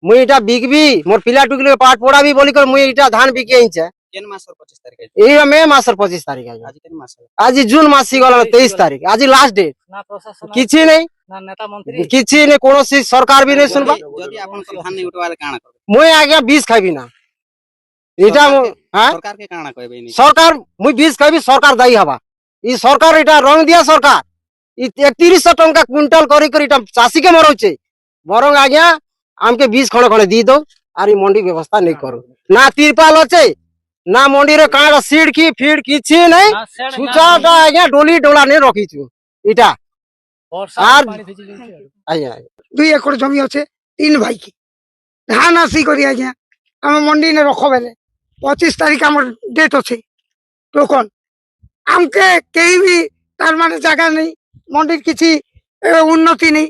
মুই এটা বিকবি মোর পিলা টুকলি পাঠ পড়াবি বলি করে মুই এটা ধান বিকি আইছে কেন মাসের 25 তারিখ এই মে মাসের 25 তারিখ আজ আজ কেন মাস আজ জুন মাস গলা 23 তারিখ আজ লাস্ট ডেট না প্রশাসন কিছু নেই না নেতা মন্ত্রী কিছু নেই কোনসি সরকার বি নেই শুনবা যদি আপন ধান নাই উঠবালে কাଣା করবে মুই আগে বীজ খাইবি না এটা হ্যাঁ সরকার কে কাଣା কইবে নি সরকার মুই বীজ খাইবি সরকার দায়ী হবা ই সরকার এটা রং দিয়া সরকার ই 3100 টঙ্কা কুইন্টাল করি করি এটা চাষীকে মরছে বরং আজ্ঞা আমকে বীজ খড়ে খড়ে দিয়ে দাও আর এই মন্ডি ব্যবস্থা নেই করো না তিরপাল আছে না মন্ডিরে কাঁড়া সিড কি ফিড কিছু নাই সুচাটা আজ্ঞা ডলি ডোলা নিয়ে রখিছু এটা আর আজ্ঞা 2 একর জমি আছে 3 ভাই কি ধান আসি করি আজ্ঞা আমি মন্ডি নে রখ বেলে 25 তারিখ আমার ডেট আছে তখন আমকে কেই বি তার মানে জায়গা নেই মন্ডির কিছু উন্নতি নেই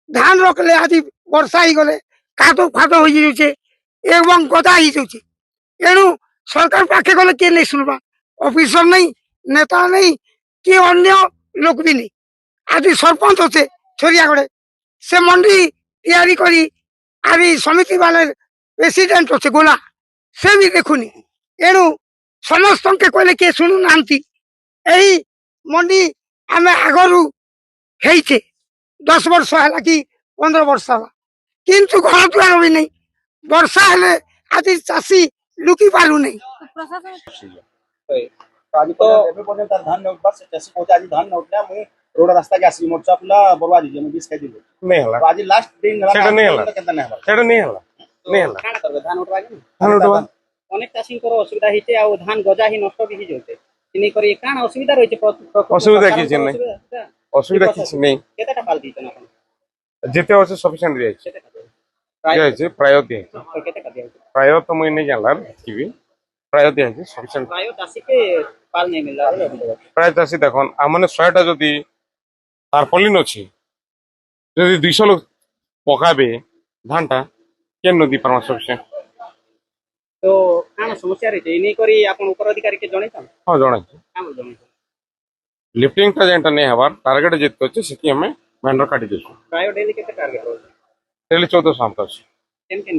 ধান রখলে আজি বর্ষা হয়ে গলে কাদো ফাদো হয়ে যাচ্ছে এবং গদা হয়ে যাচ্ছে এণু সরকার পাখে গলে কে নেই শুনবা অফিসর নেই নেতা নেই কি অন্য লোক বি নেই আজি সরপঞ্চ আছে ছড়িয়াগড়ে সে মন্ডি তৈরি করি আর এই সমিতি বালের প্রেসিডেন্ট আছে গোলা সে বি দেখুনি এণু সমস্তকে কইলে কে শুনু নান্তি এই মন্ডি আমি আগরু ହେଇଛେ 10 ବର୍ଷ ହେଲା କି 15 ବର୍ଷ ହେଲା କିନ୍ତୁ ଘର ଦୁଆର ବି ନେଇ ବର୍ଷା ହେଲେ ଆଜି ଚାଷୀ ଲୁକି ପାରୁନି आज तो एबे पର୍ଯ୍यंत धान न उठबार से चासी कोचा आज धान न उठला मुई रोड रास्ता के आसी मोर चपला बर्बाद जे मुई 20 खाइ दिबो नहीं हला आज लास्ट दिन सेटा नहीं हला केतना नहीं हला सेटा नहीं हला नहीं हला काण करबे धान उठबा के धान उठवा अनेक चासी को असुविधा हिते आ धान गजा ही नष्ट भी जोते तिनी करी काण असुविधा रहिছে असुविधा किछ नहीं असुविधा किछ नहीं केतेटा पाल दिते ना जेते আছে सफिशिएंट দিয়েছে দিয়েছে প্রায় দিয়েছে केतेटा दिया প্রায় তো মই नहीं জানলাম কিবি প্রায় দিয়েছে সফিशिएंट प्राय चासी के पाल नहीं मिला প্রায় চাষি দেখুন আমনে 100টা যদি তারপলিন আছে যদি 200 লোক পকাবে ধানটা কেন নদী পারমা সফিशिएंट तो काण समस्या रहिছে इनी करी आपण ऊपर अधिकारी के जणे था हां जणाइছে काम जणे लिफ्टिंग टा जेंटा नहीं हबार टारगेट जित अछि सेकी हमें वेंडर काटी देछु प्राय डेली केते टारगेट हो डेली 14 शाम तक केन केन